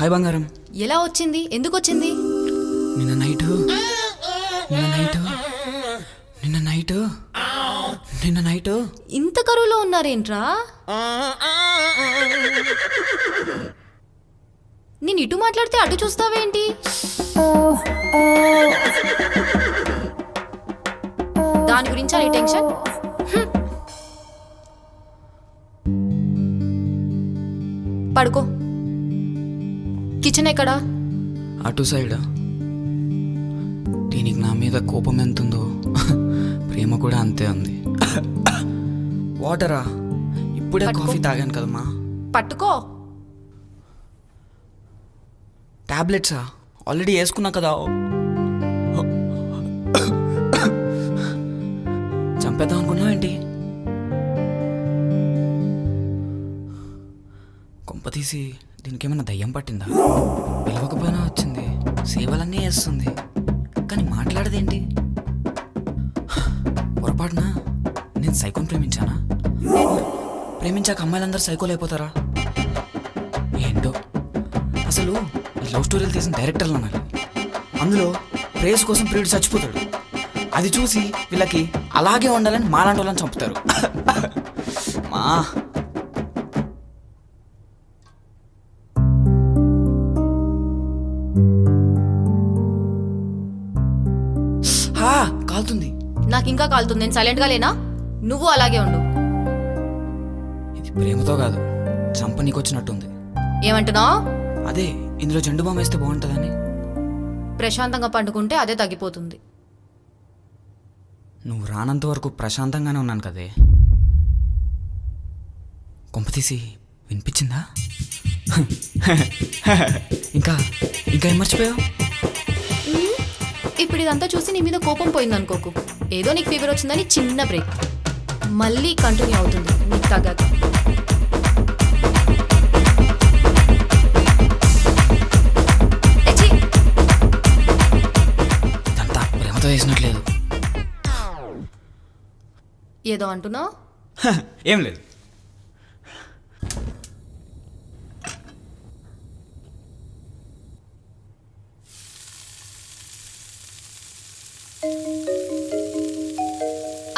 Hi బంగారం. ఎలా వచ్చింది? ఎందుకు వచ్చింది? నిన్న నైట్ ఇంత కరువులో ఉన్నారేంట్రా? నేను ఇటు మాట్లాడితే అటు చూస్తావేంటి? దాని గురించా నీ టెన్షన్? పడుకో. కిచెన్ ఎక్కడా? అటు సైడ్. దీనికి నా మీద కోపం ఎంతుందో ప్రేమ కూడా అంతే ఉంది. వాటరా? ఇప్పుడే కాఫీ తాగాను కదమ్మా. పట్టుకో. టాబ్లెట్సా? ఆల్రెడీ వేసుకున్నా కదా. చంపేద్దాం అనుకున్నావు ఏంటి? కొంపతీసి దీనికి ఏమైనా దయ్యం పట్టిందా? పిలవకపోయినా వచ్చింది, సేవలన్నీ చేస్తుంది, కానీ మాట్లాడదేంటి? పొరపాటున నేను సైకోని ప్రేమించానా? ప్రేమించాక అమ్మాయిలందరూ సైకోలు అయిపోతారా ఏంటో? అసలు ఈ లవ్ స్టోరీలు తీసిన డైరెక్టర్లు అనాలి. అందులో ప్రేస్ కోసం ప్రియుడు చచ్చిపోతాడు, అది చూసి వీళ్ళకి అలాగే ఉండాలని మాలాంటి వాళ్ళని చంపుతారు. మా కాలుతుంది. నాకు ఇంకా కాలుతుంది. నేను సైలెంట్ గా లేనా? నువ్వు అలాగే ఉండు. ఇది ప్రేమతో కాదు, చంపనీకి వచ్చినట్టుంది. ఏమంటున్నావు? అదే ఇందులో జెండు బామ్ వేస్తే బాగుంటుందని. ప్రశాంతంగా పండుకుంటే అదే తగ్గిపోతుంది. నువ్వు రానంత వరకు ప్రశాంతంగానే ఉన్నాను కదే. కొంపతీసి వినిపించిందా? ఇంకా ఏం మర్చిపోయావు? ఇప్పుడు ఇదంతా చూసి నీ మీద కోపం పోయిందనుకోకు. ఏదో నీకు ఫీవర్ వచ్చిందని చిన్న బ్రేక్, మళ్ళీ కంటిన్యూ అవుతుంది నీకు తగ్గాక. ఇదంతా ప్రేమతో వేసినట్లేదు. ఏదో అంటున్నావు? ఏం లేదు.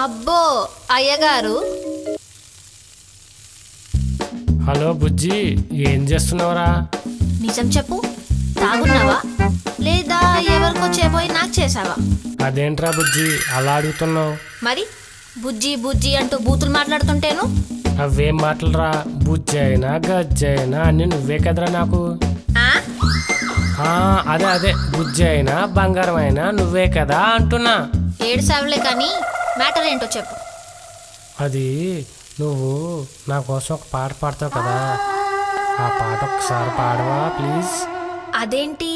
అబ్బో అయ్యగారు. హలో బుజ్జి, ఏం చేస్తున్నావురా? నిజం చెప్పు, తాగున్నావా లేదా ఎవరికో చేయబోయి నాకు చేసావా? అదేంట్రా బుజ్జి అలా అడుగుతున్నావు? మరి బుజ్జి బుజ్జి అంటూ బూతులు మాట్లాడుతుంటేను. అవేం మాటలురా? బుజ్జి అయినా గజ్జి అయినా అన్ని నువ్వే కదరా నాకు. అదే బుజ్జి అయినా బంగారం అయినా నువ్వే కదా అంటున్నా. ఏడు సావులే కానీ మ్యాటర్ ఏంటో చెప్పు. అది నువ్వు నా కోసం ఒక పాట పాడతావు కదా, ఆ పాట ఒకసారి పాడవా ప్లీజ్? అదేంటి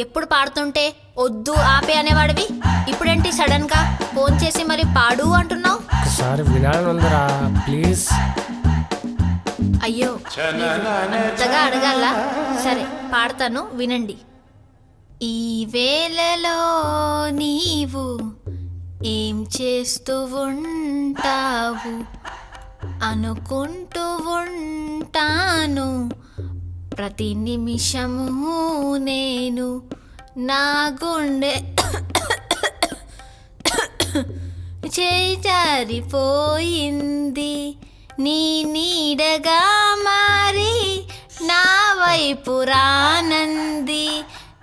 ఎప్పుడు పాడుతుంటే వద్దు ఆపే అనేవాడివి, ఇప్పుడేంటి సడన్ గా ఫోన్ చేసి మరి పాడు అంటున్నావు? ఒకసారి వినాలని ఉందిరా ప్లీజ్. అయ్యో అంతగా అడగాల? సరే పాడతాను, వినండి. ఈ వేళలో నీవు ఏం చేస్తూ ఉంటావు అనుకుంటూ ఉంటాను ప్రతి నిమిషము నేను. నా గుండె చేయి జారిపోయింది, నీ నీడగా మారి నా వైపు రానంది.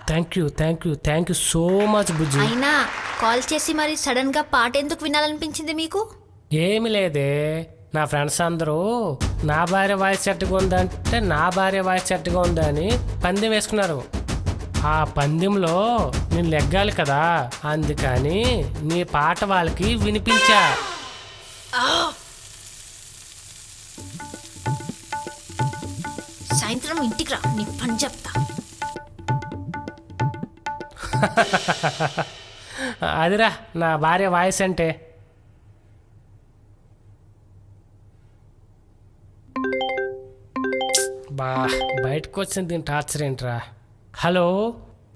థ్యాంక్ యూ సో మచ్ బుజ్జి. అయినా కాల్ చేసి మరి సడన్ గా పాట ఎందుకు వినాలనిపించింది మీకు? ఏమి లేదే, నా ఫ్రెండ్స్ అందరూ నా భార్య వాయిస్ చెట్టుగా ఉందంటే నా భార్య వాయిస్ చెట్టుగా ఉందని పందెం వేసుకున్నారు. ఆ పందెంలో నేను లెగ్గాలి కదా, అందుకని నీ పాట వాళ్ళకి వినిపించా. సాయంత్రం ఇంటికి రా, నీ పని చెప్తా. అదిరా నా భార్య వాయిస్ అంటే. బయటకు వచ్చింది దీని టార్చర్ ఏంట్రా? హలో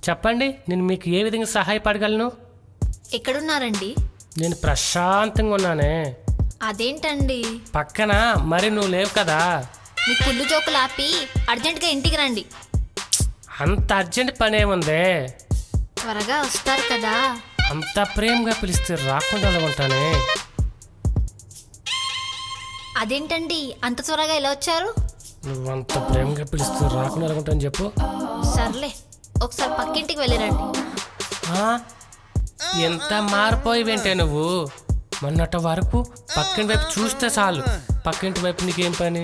చెప్పండి, నేను మీకు ఏ విధంగా సహాయపడగలను? ఎక్కడున్నారండి? నేను ప్రశాంతంగా ఉన్నానే. అదేంటండి పక్కన మరి నువ్వు లేవు కదా. మీ కుళ్ళు జోకులు ఆపి అర్జెంటుగా ఇంటికి రండి. అంత అర్జెంట్ పని ఏముంది? త్వరగా వస్తారు కదా. అంత ప్రేమగా పిలిస్తే రాకుండా అనుకుంటానే. అదేంటండి అంత త్వరగా ఎలా వచ్చారు? నువ్వు అంత ప్రేమగా పిలిస్తే రాకుండా అనుకుంటాను చెప్పు. సర్లే, ఒకసారి పక్కింటికి వెళ్ళిరండి. ఆ? ఎంత మారిపోయి వింటే నువ్వు. మొన్నటి వరకు పక్కింటి వైపు చూస్తే చాలు, పక్కింటి వైపు నీకేం పని,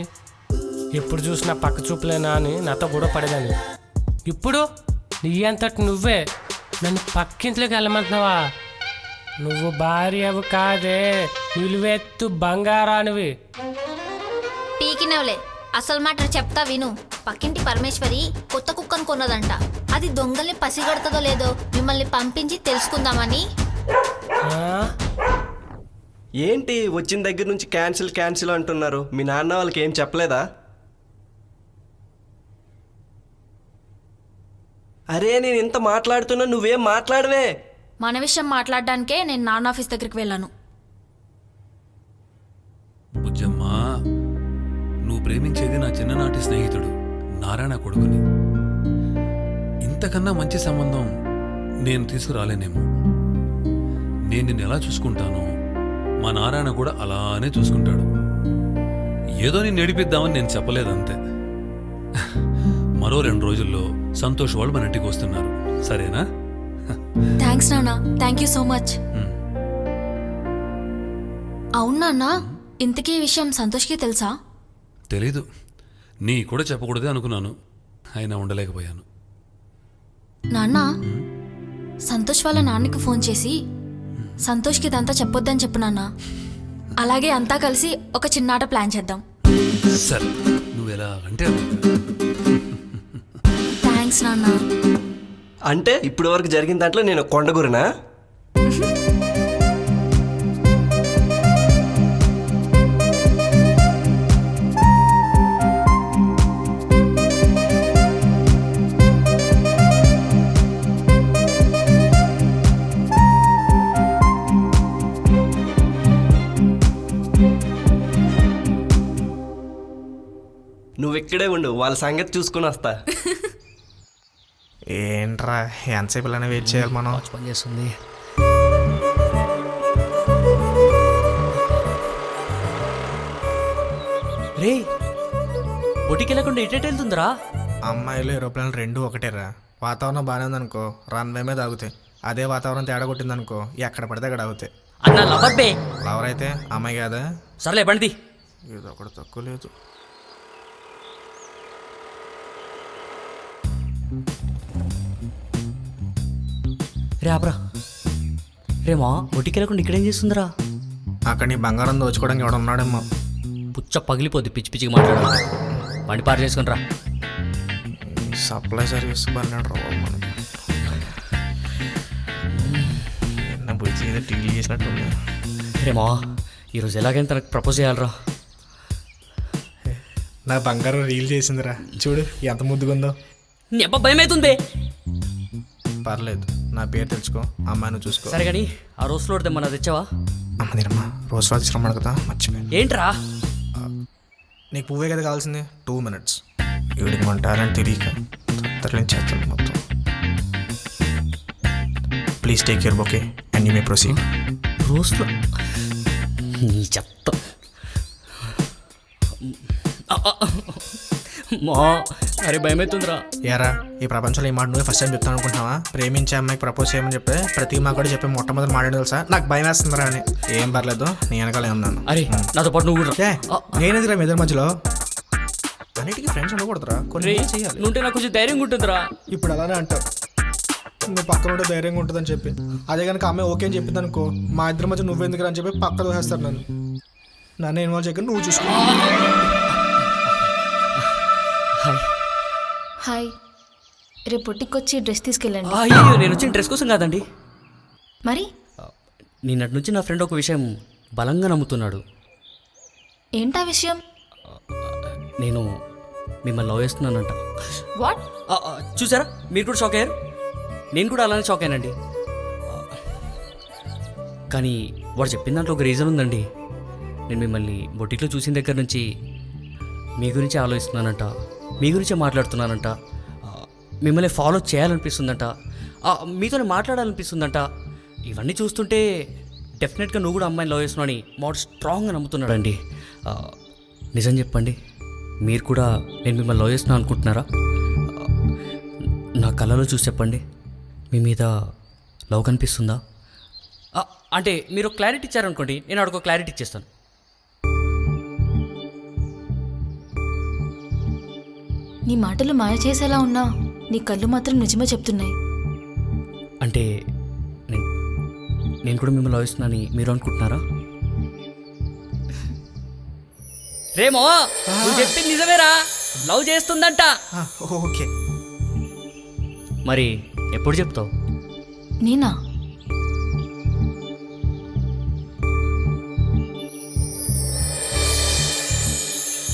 ఎప్పుడు చూసినా పక్క చూపులేనా అని నాతో కూడా పడేదాన్ని. ఇప్పుడు నీ అంతటి నువ్వే నన్ను పక్కింట్లోకి వెళ్ళమంటున్నావా? నువ్వు భార్యవు కాదే, నిలువెత్తు బంగారానివి. పీకినవలే, అసలు మాట చెప్తా విను. పక్కింటి పరమేశ్వరి కొత్త కుక్కను కొన్నదంట. అది దొంగల్ని పసిగడుతుందో లేదో మిమ్మల్ని పంపించి తెలుసుకుందామని. ఆ? ఏంటి వచ్చిన దగ్గర నుంచి క్యాన్సిల్ అంటున్నారు? మీ నాన్న వాళ్ళకి ఏం చెప్పలేదా? అరే నేను ఇంత మాట్లాడుతున్నా నువ్వేం మాట్లాడవే. మన విషయం మాట్లాడడానికే నేను నాన్న ఆఫీస్ దగ్గరికి వెళ్ళాను. బుజ్జమ్మా, నువ్వు ప్రేమించేది నా చిన్ననాటి స్నేహితుడు నారాయణ కొడుకుని. ఇంతకన్నా మంచి సంబంధం నేను తీసుకురాలేనేమో. నేను నిన్ను ఎలా చూసుకుంటానో మా నారాయణ కూడా అలానే చూసుకుంటాడు. ఏదో నేను నడిపిద్దామని నేను చెప్పలేదంతే. మరో 2 రోజుల్లో సంతోష్ వాళ్ళు మన ఇంటికి వస్తున్నారు, సరేనా? థ్యాంక్స్ నాన్న, థ్యాంక్ యూ సో మచ్. అవును నాన్న, ఇంతకీ ఈ విషయం సంతోష్కి తెలుసా? తెలీదు, నీ కూడా చెప్పకూడదే అనుకున్నాను, అయినా ఉండలేకపోయాను. నాన్న, సంతోష్ వాళ్ళ నాన్నకి ఫోన్ చేసి సంతోష్కి ఇదంతా చెప్పొద్దని చెప్పు నాన్న. అలాగే అంతా కలిసి ఒక చిన్నాట ప్లాన్ చేద్దాం. సరే, నువ్వు ఎలా అంటే థ్యాంక్స్ నాన్న. అంటే ఇప్పుడు వరకు జరిగిన దాంట్లో నేను కొండగురినా? నువ్వు ఇక్కడే ఉండు, వాళ్ళ సంగతి చూసుకుని వస్తా. ఏంట్రా ఎంతసేపు ఇలానే వెయిట్ చేయాలి మనం? పని చేస్తుంది. రే బొటికి వెళ్ళకుండా ఎటెట్ వెళ్తుందిరా? అమ్మాయిలు ఏరోప్లేన్ రెండు ఒకటేరా. వాతావరణం బాగానే ఉందనుకో రన్వే మీద ఆగుతాయి. అదే వాతావరణం తేడా కొట్టిందనుకో ఎక్కడ పడితే అక్కడ ఆగుతాయి. అన్న లవర్ బే. లవర్ అయితే అమ్మాయి కాదా? సర్లే బండిది. ఇది ఒకటి తక్కువ లేదు. రే ఆపరా. రేమా బొటికి వెళ్ళకుండా ఇక్కడేం చేస్తుందిరా? అక్కడ నీ బంగారం దోచుకోవడానికి ఎవడ ఉన్నాడేమో. పుచ్చ పగిలిపోద్ది పిచ్చి పిచ్చికి మాట్లాడాలి. బండి పారు చేసుకుని రా. సప్లై సర్వీస్ పన్నాడు రా మనకి. ఎన్న బుజ్జి ఏదో టీవీ చేసినట్టుంది. రేమా ఈరోజు ఎలాగైనా తనకు ప్రపోజ్ చేయాలరా. నా బంగారం రీల్ చేసిందిరా, చూడు ఎంత ముద్దుగుందో. నీ అబ్బా భయం అవుతుంది. పర్లేదు, నా పేరు తెలుసుకో, అమ్మాయిని చూసుకో. సరే కానీ ఆ రోజు ఫ్లోర్ తెమ్మన్నా తెచ్చావా? అమ్మ దీనమ్మా రోజు వాళ్ళు తీసుకురమ్మను కదా, మర్చిపోయాను. ఏంట్రా? నీకు పువ్వే కదా కావాల్సింది. 2 minutes. వీడికి మన టాలెంట్ తెలియక తరలించేస్తాడు మొత్తం. Please take care okay and you may proceed. Rose floor నీ చెత్త. మా అరే భయం అవుతుందిరా. ఏరా ఈ ప్రపంచంలో ఈ మాట నువ్వే ఫస్ట్ టైం చెప్తాను అనుకుంటున్నావా? ప్రేమించే అమ్మాయికి ప్రపోజ్ చేయమని చెప్పి ప్రతి మా కూడా చెప్పి మొట్టమొదటి మాట్లాడి తెలుసా? నాకు భయం వేస్తుందిరా అని. ఏం పర్లేదు, నీ వెనకాలే ఉన్నాను. అరే నాతో పాటు నువ్వు కూడా. నేనేదిరా మీ ఇద్దరి మధ్యలో? అన్నిటికీ ఫ్రెండ్స్ ఉండకూడదురా, కొన్ని చేయాలి. నువ్వుంటే నాకు కొంచెం ధైర్యంగా ఉంటుందిరా. ఇప్పుడు అలానే అంటావు, నువ్వు పక్కన ఉంటే ధైర్యంగా ఉంటుందని చెప్పి. అదే కనుక అమ్మాయి ఓకే అని చెప్పింది అనుకో, మా ఇద్దరి మధ్య నువ్వెందుకు అని చెప్పి పక్క దోసేస్తారు నన్ను ఇన్వాల్వ్ చేయకుండా నువ్వు చూసుకో. హాయ్, రేపు పొట్టికి వచ్చి డ్రెస్ తీసుకెళ్ళండి. అయ్యో నేను వచ్చిన డ్రెస్ కోసం కాదండి. మరి నిన్నటి నుంచి నా ఫ్రెండ్ ఒక విషయం బలంగా నమ్ముతున్నాడు. ఏంటా విషయం? నేను మిమ్మల్ని లవ్ చేస్తున్నానంట. వాట్? చూసారా మీరు కూడా షాక్ అయ్యారు, నేను కూడా అలానే షాక్ అయ్యానండి. కానీ వాడు చెప్పిన దాంట్లో ఒక రీజన్ ఉందండి. నేను మిమ్మల్ని బొటిక్లో చూసిన దగ్గర నుంచి మీ గురించి ఆలోచిస్తున్నానంట, మీ గురించే మాట్లాడుతున్నానంట. మిమ్మల్ని ఫాలో చేయాలనిపిస్తుందంట, మీతోనే మాట్లాడాలనిపిస్తుందంట. ఇవన్నీ చూస్తుంటే డెఫినెట్గా నువ్వు కూడా అమ్మాయిని లవ్ చేస్తున్నావు అని మాడు స్ట్రాంగ్గా నమ్ముతున్నాడండి. నిజం చెప్పండి, మీరు కూడా నేను మిమ్మల్ని లవ్ చేస్తున్నాను అనుకుంటున్నారా? నా కళ్ళలో చూసి చెప్పండి, మీ మీద లవ్ కనిపిస్తుందా? అంటే మీరు క్లారిటీ ఇచ్చారనుకోండి, నేను ఆడికో క్లారిటీ ఇచ్చేస్తాను. నీ మాటలు మాయ చేసేలా ఉన్నా నీ కళ్ళు మాత్రం నిజమే చెప్తున్నాయి. అంటే నేను కూడా మిమ్మల్ని లవ్ చేస్తున్నానని మీరు అనుకుంటున్నారా? రేమో నువ్వు చెప్పింది నిజమేరా, లవ్ చేస్తుందంట. ఓకే. మరి ఎప్పుడు చెప్తావు? నేనా?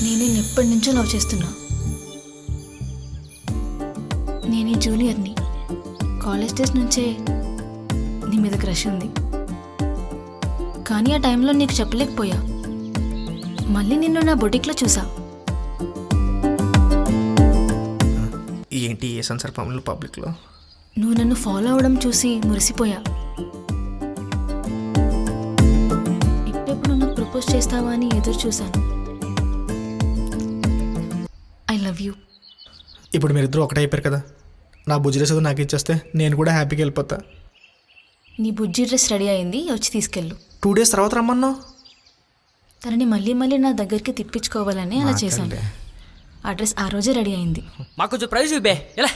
నేను నిన్ను ఎప్పటి నుంచో లవ్ చేస్తున్నా. నేను ఈ జూనియర్ని. కాలేజ్ డేస్ నుంచే నీ మీద క్రష్ ఉంది, కానీ ఆ టైంలో నీకు చెప్పలేకపోయా. మళ్ళీ నిన్ను నా బొటిక్లో చూసా. ఏంటి ఏ సందర్భంలో పబ్లిక్లో? నువ్వు నన్ను ఫాలో అవడం చూసి మురిసిపోయా. ఎప్పుడెప్పుడు నాకు ప్రపోజ్ చేస్తావా అని ఎదురు చూశాను. I love you. ఇప్పుడు మీరిద్దరూ ఒకటే అయిపోయారు కదా, నా బుజ్జి డ్రెస్ నాకు ఇచ్చేస్తే నేను కూడా హ్యాపీగా వెళ్ళిపోతా. నీ బుజ్జి డ్రెస్ రెడీ అయింది, వచ్చి తీసుకెళ్ళు. 2 days తర్వాత రమ్మన్నావు. తనని మళ్ళీ మళ్ళీ నా దగ్గరికి తిప్పించుకోవాలని అలా చేశాను. ఆ డ్రెస్ ఆ రోజే రెడీ అయింది. మాకు కొంచెం ప్రైజ్ ఇవ్వే. ఎలా?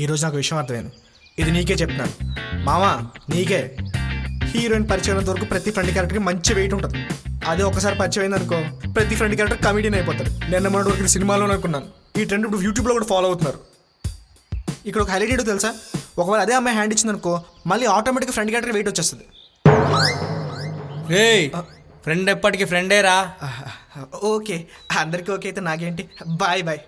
ఈరోజు నాకు విషయం అర్థమైంది. ఇది నీకే చెప్తున్నాను మామా, నీకే. హీరోయిన్ పరిచయం అయినంత వరకు ప్రతి ఫ్రెండ్ క్యారెక్టర్కి మంచి వెయిట్ ఉంటుంది. అదే ఒకసారి పరిచయం అయింది అనుకో, ప్రతి ఫ్రెండ్ క్యారెక్టర్ కమెడియన్ అయిపోతారు. నిన్న మొన్నటి వరకు ఇది సినిమాలో అనుకున్నాను, ఈ ట్రెండ్ ఇప్పుడు యూట్యూబ్లో కూడా ఫాలో అవుతున్నారు. ఇక్కడ ఒక హైలైట్ ఏంటో తెలుసా, ఒకవేళ అదే అమ్మాయి హ్యాండ్ ఇచ్చింది అనుకో, మళ్ళీ ఆటోమేటిక్గా ఫ్రెండ్ క్యారెక్టర్ వెయిట్ వచ్చేస్తుంది. ఫ్రెండ్ ఎప్పటికీ ఫ్రెండేరా. ఓకే, అందరికీ ఓకే అయితే నాకేంటి. Bye bye.